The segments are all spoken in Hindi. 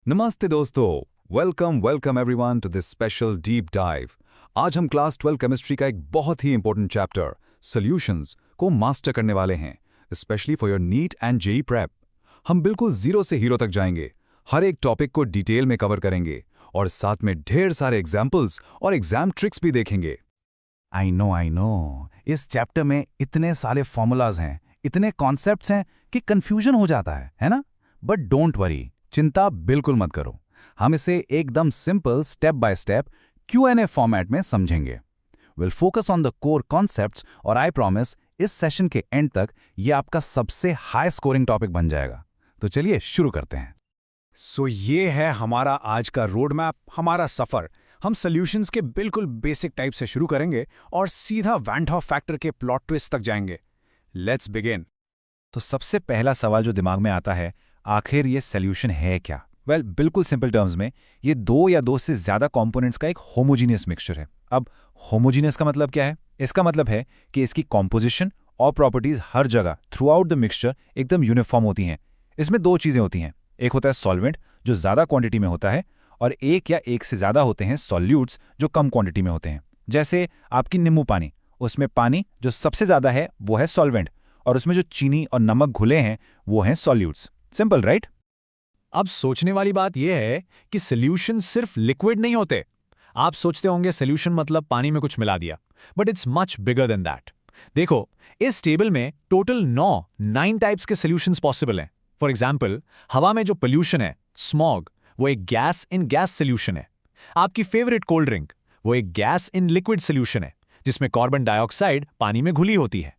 नमस्ते दोस्तों, welcome everyone to this special deep dive. आज हम क्लास 12 केमिस्ट्री का एक बहुत ही इंपॉर्टेंट चैप्टर सॉल्यूशंस को मास्टर करने वाले हैं, specially for your NEET and JEE prep. हम बिल्कुल जीरो से हीरो तक जाएंगे, हर एक टॉपिक को डिटेल में कवर करेंगे और साथ में ढेर सारे एग्जाम्पल्स और एग्जाम ट्रिक्स भी देखेंगे। आई नो, इस चैप्टर में इतने सारे फॉर्मूलाज हैं, इतने कॉन्सेप्ट्स हैं कि कंफ्यूजन हो जाता है ना? बट डोंट वरी, चिंता बिल्कुल मत करो। हम इसे एकदम simple step by step Q&A format में समझेंगे। Will focus on the core concepts और आई प्रॉमिस इस सेशन के एंड तक ये आपका सबसे हाई स्कोरिंग टॉपिक बन जाएगा। तो चलिए शुरू करते हैं। सो ये है हमारा आज का रोड मैप, हमारा सफर। हम सॉल्यूशंस के बिल्कुल बेसिक टाइप से शुरू करेंगे और सीधा वैन हॉफ फैक्टर के प्लॉट ट्विस्ट तक जाएंगे। Let's begin. तो सबसे पहला सवाल जो दिमाग में आता है, आखिर ये सॉल्यूशन है क्या? बिल्कुल सिंपल टर्म्स में ये दो या दो से ज्यादा कंपोनेंट्स का एक होमोजीनियस मिक्सचर है। अब होमोजीनियस का मतलब क्या है? इसका मतलब है कि इसकी कॉम्पोजिशन और प्रॉपर्टीज हर जगह थ्रू आउट द मिक्सचर एकदम यूनिफॉर्म होती हैं। इसमें दो चीजें होती हैं, एक होता है सॉल्वेंट जो ज्यादा क्वांटिटी में होता है, और एक या एक से ज्यादा होते हैं सॉल्यूट्स जो कम क्वांटिटी में होते हैं। जैसे आपकी नींबू पानी, उसमें पानी जो सबसे ज्यादा है वो है सॉल्वेंट, और उसमें जो चीनी और नमक घुले हैं वो हैं सॉल्यूट्स। Simple right? अब सोचने वाली बात यह है कि सॉल्यूशन सिर्फ लिक्विड नहीं होते। आप सोचते होंगे सॉल्यूशन मतलब पानी में कुछ मिला दिया, but it's much bigger than that. देखो, इस टेबल में टोटल 9 टाइप्स के सॉल्यूशंस पॉसिबल हैं। फॉर एग्जाम्पल, हवा में जो पोल्यूशन है, स्मॉग, वो एक गैस इन गैस सॉल्यूशन है। आपकी फेवरेट कोल्ड ड्रिंक, वो एक गैस इन लिक्विड सॉल्यूशन है जिसमें कार्बन डाइऑक्साइड पानी में घुली होती है।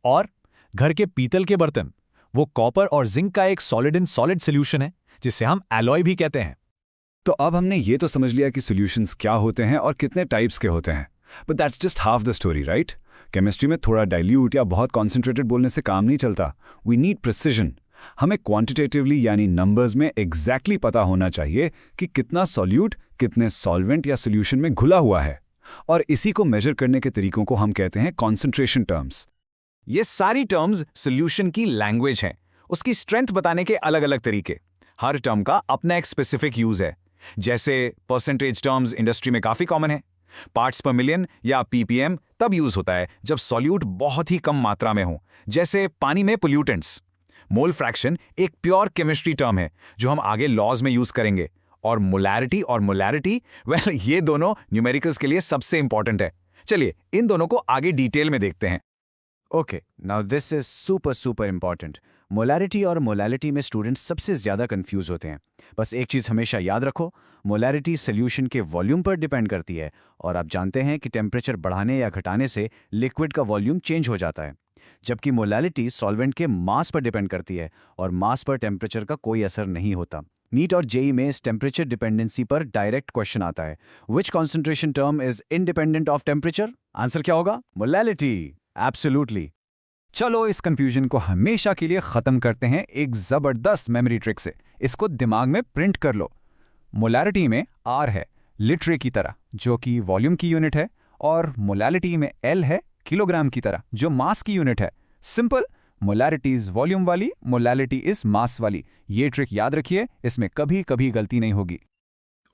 और घर के पीतल के बर्तन, वो कॉपर और जिंक का एक सॉलिड इन सॉलिड सॉल्यूशन है जिसे हम एलॉय भी कहते हैं। तो अब हमने ये तो समझ लिया कि सॉल्यूशंस क्या होते हैं और कितने टाइप्स के होते हैं, but that's just half the story, right? Chemistry में थोड़ा डाइल्यूट या बहुत कॉन्सेंट्रेटेड बोलने से काम नहीं चलता। We need precision. हमें क्वांटिटेटिवली यानी नंबर्स में एग्जैक्टली पता होना चाहिए कि कितना सॉल्यूट कितने सॉल्वेंट या सॉल्यूशन में घुला हुआ है, और इसी को मेजर करने के तरीकों को हम कहते हैं कॉन्सेंट्रेशन टर्म्स। ये सारी टर्म्स सॉल्यूशन की लैंग्वेज है, उसकी स्ट्रेंथ बताने के अलग अलग तरीके। हर टर्म का अपना एक स्पेसिफिक यूज है। जैसे परसेंटेज टर्म्स इंडस्ट्री में काफी कॉमन है। पार्ट्स पर मिलियन या पीपीएम तब यूज होता है जब सॉल्यूट बहुत ही कम मात्रा में हो, जैसे पानी में पोल्यूटेंट्स। मोल फ्रैक्शन एक प्योर केमिस्ट्री टर्म है जो हम आगे लॉज में यूज करेंगे। और मोलैरिटी ये दोनों न्यूमेरिकल्स के लिए सबसे इंपॉर्टेंट है। चलिए इन दोनों को आगे डिटेल में देखते हैं। Okay, now this is super important. Molarity और मोलैलिटी में स्टूडेंट्स सबसे ज्यादा कंफ्यूज होते हैं। बस एक चीज हमेशा याद रखो, मोलैरिटी सॉल्यूशन के वॉल्यूम पर डिपेंड करती है, और आप जानते हैं कि टेम्परेचर बढ़ाने या घटाने से लिक्विड का वॉल्यूम चेंज हो जाता है। जबकि मोलैलिटी सॉल्वेंट के मास पर डिपेंड करती है, और मास पर टेम्परेचर का कोई असर नहीं होता। नीट और जेईई में इस टेम्परेचर डिपेंडेंसी पर डायरेक्ट क्वेश्चन आता है, which concentration term is independent of temperature? Answer क्या होगा? मोलैलिटी। एब्सोल्युटली। चलो इस कंफ्यूजन को हमेशा के लिए खत्म करते हैं एक जबरदस्त मेमोरी ट्रिक से। इसको दिमाग में प्रिंट कर लो। मोलैरिटी में R है लिटरे की तरह, जो कि वॉल्यूम की यूनिट है, और मोलैलिटी में L है किलोग्राम की तरह, जो मास की यूनिट है। सिंपल, मोलैरिटी इज वॉल्यूम वाली, मोलैलिटी इज मास वाली। ये ट्रिक याद रखिए, इसमें कभी कभी गलती नहीं होगी।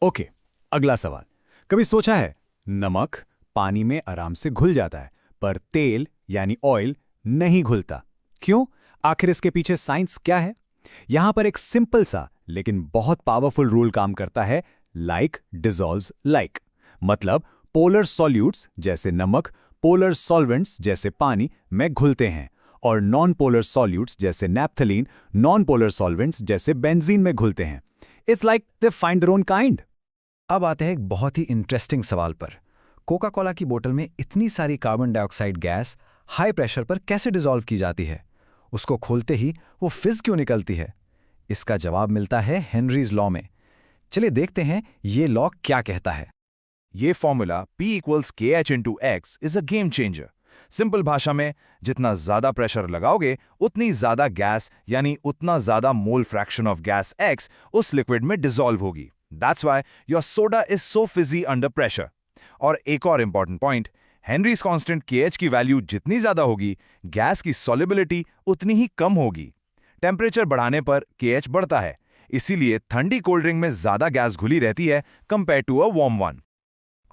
ओके, अगला सवाल। कभी सोचा है, नमक पानी में आराम से घुल जाता है, पर तेल यानी ऑयल नहीं घुलता। क्यों? आखिर इसके पीछे साइंस क्या है? यहां पर एक सिंपल सा लेकिन बहुत पावरफुल रूल काम करता है, लाइक डिसॉल्व्स लाइक। मतलब पोलर सॉल्यूट्स जैसे नमक पोलर सॉल्वेंट्स जैसे पानी में घुलते हैं, और नॉन पोलर सॉल्यूट्स जैसे नैप्थलीन नॉन पोलर सॉल्वेंट्स जैसे बेंजीन में घुलते हैं। It's like they find their own kind. अब आते हैं एक बहुत ही इंटरेस्टिंग सवाल पर। कोका कोला की बोतल में इतनी सारी carbon dioxide gas high pressure पर कैसे डिसॉल्व की जाती है? उसको खोलते ही वो फिज क्यों निकलती है? इसका जवाब मिलता है हेनरीज लॉ में। चलिए देखते हैं ये लॉ क्या कहता है। ये formula P = KH × X is a game changer. Simple भाषा में, जितना ज्यादा प्रेशर लगाओगे उतनी ज्यादा गैस यानी उतना ज्यादा mole fraction of gas X उस लिक्विड में डिसॉल्व होगी। That's why your soda is so Fiji under pressure. और एक और important point, Henrys constant KH की वैल्यू जितनी ज्यादा होगी, गैस की सॉल्युबिलिटी उतनी ही कम होगी। टेम्परेचर बढ़ाने पर KH बढ़ता है, इसीलिए ठंडी कोल्ड ड्रिंक में ज्यादा गैस घुली रहती है compare to a warm one.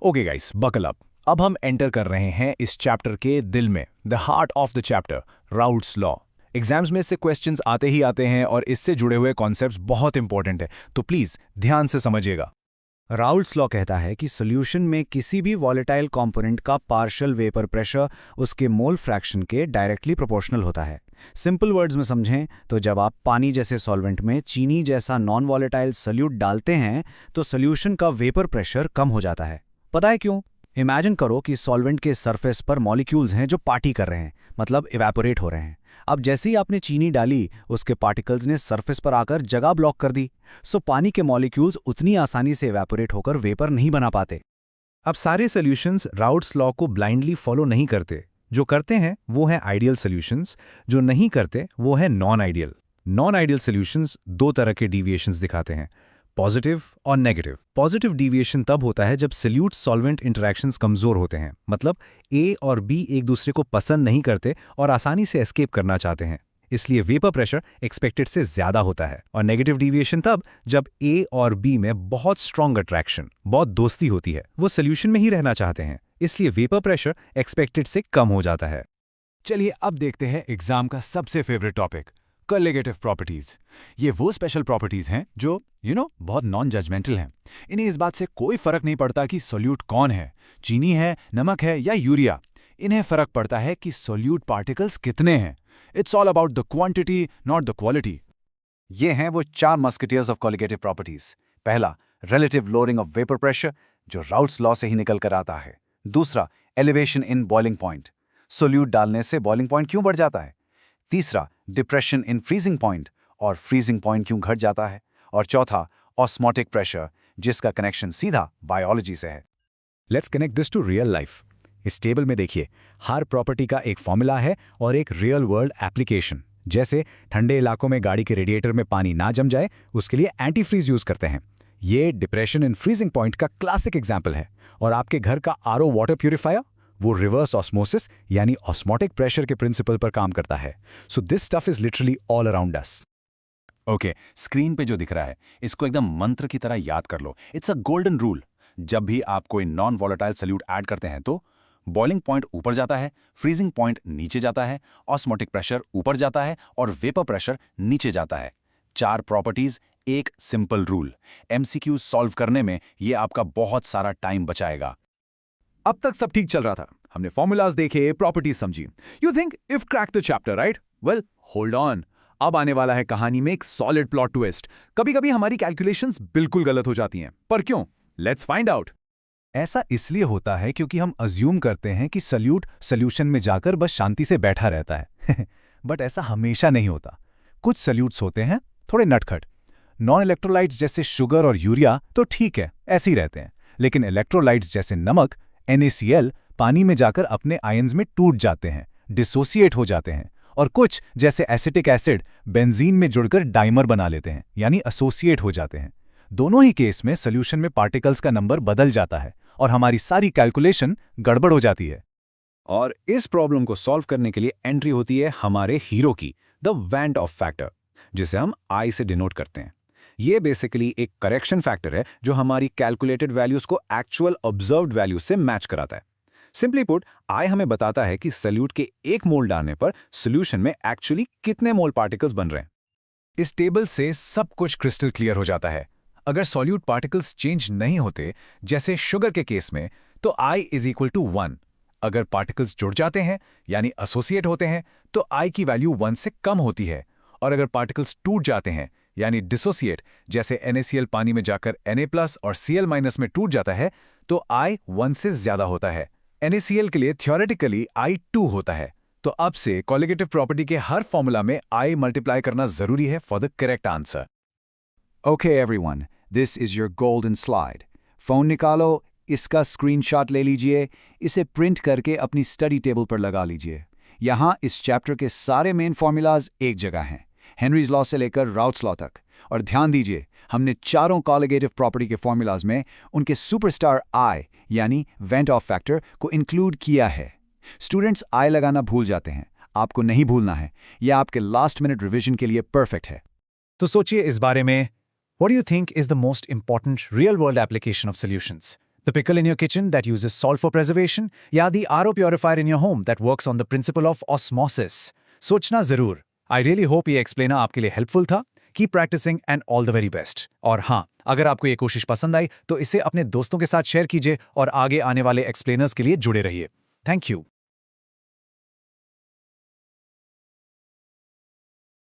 Okay guys, buckle up. अब हम एंटर कर रहे हैं इस चैप्टर के दिल में, the heart of the chapter, routes law. Exams में इससे क्वेश्चंस आते ही आते हैं और इससे जुड़े हुए कॉन्सेप्ट्स बहुत इंपॉर्टेंट है, तो प्लीज ध्यान से समझिएगा। राउल्ट्स लॉ कहता है कि सॉल्यूशन में किसी भी वॉलेटाइल कंपोनेंट का पार्शियल वेपर प्रेशर उसके मोल फ्रैक्शन के डायरेक्टली प्रोपोर्शनल होता है। सिंपल वर्ड्स में समझें तो जब आप पानी जैसे सॉल्वेंट में चीनी जैसा नॉन वॉलेटाइल सॉल्यूट डालते हैं तो सॉल्यूशन का वेपर प्रेशर कम हो जाता है। पता है क्यों? इमेजिन करो कि सॉल्वेंट के सरफेस पर मॉलिक्यूल्स हैं जो पार्टी कर रहे हैं, मतलब इवेपोरेट हो रहे हैं। अब जैसे ही आपने चीनी डाली, उसके पार्टिकल्स ने सरफेस पर आकर जगह ब्लॉक कर दी, सो पानी के मॉलिक्यूल्स उतनी आसानी से इवेपोरेट होकर वेपर नहीं बना पाते। अब सारे सॉल्यूशंस राउट्स लॉ को ब्लाइंडली फॉलो नहीं करते। जो करते हैं वो है आइडियल सॉल्यूशंस, जो नहीं करते वो है non ideal. Non ideal solutions दो तरह के डिविएशंस दिखाते हैं, पॉजिटिव और नेगेटिव। पॉजिटिव डिविएशन तब होता है जब सॉल्यूट सॉल्वेंट इंटरैक्शंस कमजोर होते हैं, मतलब ए और बी एक दूसरे को पसंद नहीं करते और आसानी से एस्केप करना चाहते हैं, इसलिए वेपर प्रेशर एक्सपेक्टेड से ज्यादा होता है। और नेगेटिव डिविएशन तब जब ए और बी में बहुत स्ट्रॉन्ग अट्रैक्शन, बहुत दोस्ती होती है, वो सॉल्यूशन में ही रहना चाहते हैं, इसलिए वेपर प्रेशर एक्सपेक्टेड से कम हो जाता है। चलिए अब देखते हैं एग्जाम का सबसे फेवरेट टॉपिक, कोलिगेटिव प्रॉपर्टीज। ये वो स्पेशल प्रॉपर्टीज हैं जो बहुत नॉन जजमेंटल हैं। इन्हें इस बात से कोई फर्क नहीं पड़ता कि सॉल्यूट कौन है, चीनी है, नमक है या यूरिया। इन्हें फर्क पड़ता है कि सॉल्यूट पार्टिकल्स कितने हैं। It's all about the quantity, not the quality. ये हैं वो 4 मस्केटियर्स ऑफ कोलिगेटिव प्रॉपर्टीज। पहला, relative lowering of vapour pressure, जो राउट्स लॉ से ही निकल कर आता है। दूसरा, elevation in boiling point, solute डालने से बॉइलिंग पॉइंट क्यों बढ़ जाता है। तीसरा, डिप्रेशन इन फ्रीजिंग पॉइंट, और फ्रीजिंग पॉइंट क्यों घट जाता है। और चौथा, ऑस्मोटिक प्रेशर, जिसका कनेक्शन सीधा बायोलॉजी से है। Let's connect this to real life. इस टेबल में देखिए, हर प्रॉपर्टी का एक फॉर्मूला है और एक रियल वर्ल्ड एप्लीकेशन। जैसे ठंडे इलाकों में गाड़ी के रेडिएटर में पानी ना जम जाए, उसके लिए एंटी फ्रीज यूज करते हैं। ये डिप्रेशन इन फ्रीजिंग पॉइंट का क्लासिक एग्जाम्पल है। और आपके घर का आरओ वाटर प्यूरिफायर, वो रिवर्स ऑस्मोसिस यानी ऑस्मोटिक प्रेशर के प्रिंसिपल पर काम करता है। So this stuff is literally all around us. Okay, screen पे जो दिख रहा है इसको एकदम मंत्र की तरह याद कर लो। It's a golden rule. जब भी आप कोई नॉन वॉलेटाइल सॉल्यूट ऐड करते हैं तो बॉइलिंग पॉइंट ऊपर जाता है, फ्रीजिंग पॉइंट नीचे जाता है, ऑस्मोटिक प्रेशर ऊपर जाता है और वेपर प्रेशर नीचे जाता है। 4 प्रॉपर्टीज, एक सिंपल रूल। एमसीक्यू सॉल्व करने में ये आपका बहुत सारा टाइम बचाएगा। अब तक सब ठीक चल रहा था, हमने फॉर्मूलाज देखे, प्रॉपर्टीज समझी। You think if crack the chapter, right? Well, hold on. अब आने वाला है कहानी में एक सॉलिड प्लॉट ट्विस्ट। कभी कभी हमारी कैलकुलेशंस बिल्कुल गलत हो जाती हैं, पर क्यों? Let's find out. ऐसा इसलिए होता है क्योंकि हम अज्यूम करते हैं कि सॉल्यूट सॉल्यूशन में जाकर बस शांति से बैठा रहता है। बट ऐसा हमेशा नहीं होता। कुछ सॉल्यूट्स होते हैं थोड़े नटखट। नॉन इलेक्ट्रोलाइट्स जैसे शुगर और यूरिया तो ठीक है, ऐसे ही रहते हैं। लेकिन इलेक्ट्रोलाइट्स जैसे नमक, NaCl, पानी में जाकर अपने आयंस में टूट जाते हैं, डिसोसिएट हो जाते हैं। और कुछ जैसे एसिटिक एसिड बेंजीन में जुड़कर डाइमर बना लेते हैं, यानी एसोसिएट हो जाते हैं। दोनों ही केस में सॉल्यूशन में पार्टिकल्स का नंबर बदल जाता है और हमारी सारी कैलकुलेशन गड़बड़ हो जाती है। और इस प्रॉब्लम को सॉल्व करने के लिए एंट्री होती है हमारे हीरो की, द वैन ऑफ फैक्टर, जिसे हम I से डिनोट करते हैं। ये बेसिकली एक करेक्शन फैक्टर है जो हमारी कैलकुलेटेड वैल्यूज को एक्चुअल ऑब्जर्व्ड वैल्यू से मैच कराता है। सिंपली पुट, I हमें बताता है कि सॉल्यूट के 1 मोल डालने पर सॉल्यूशन में एक्चुअली कितने मोल पार्टिकल्स बन रहे हैं। इस टेबल से सब कुछ क्रिस्टल क्लियर हो जाता है। अगर सॉल्यूट पार्टिकल्स चेंज नहीं होते, जैसे शुगर के केस में, तो I = 1। अगर पार्टिकल्स जुड़ जाते हैं यानी एसोसिएट होते हैं तो I की वैल्यू 1 से कम होती है। और अगर पार्टिकल्स टूट जाते हैं यानी डिसोसिएट, जैसे NaCl पानी में जाकर Na+ और Cl- में टूट जाता है, तो I 1 से ज्यादा होता है। NaCl के लिए थ्योरेटिकली I 2 होता है। तो अब से कोलिगेटिव प्रॉपर्टी के हर फॉर्मूला में I मल्टीप्लाई करना जरूरी है for the correct answer. Okay everyone, this is your golden slide. Phone निकालो, इसका स्क्रीनशॉट ले लीजिए, इसे प्रिंट करके अपनी स्टडी टेबल पर लगा लीजिए। यहाँ इस चैप्टर के सारे मेन फॉर्मूलाज एक जगह हैं, हेनरीज लॉ से लेकर राउट्स लॉ तक। और ध्यान दीजिए, हमने चारों कोलिगेटिव प्रॉपर्टी के फॉर्मूलाज में उनके सुपरस्टार I यानी वेंट ऑफ फैक्टर को इंक्लूड किया है। स्टूडेंट्स I लगाना भूल जाते हैं, आपको नहीं भूलना है, यह आपके लास्ट मिनट रिवीजन के लिए परफेक्ट है। तो सोचिए इस बारे में, What do you think is the most important real-world application of solutions? The pickle in your kitchen that uses salt for preservation, या the RO purifier in your home that works on the principle of osmosis? सोचना जरूर. I really hope ये explainer आपके लिए helpful था. Keep practicing and all the very best. और हाँ, अगर आपको ये कोशिश पसंद आई तो इसे अपने दोस्तों के साथ शेयर कीजिए और आगे आने वाले explainers के लिए जुड़े रहिए. Thank you.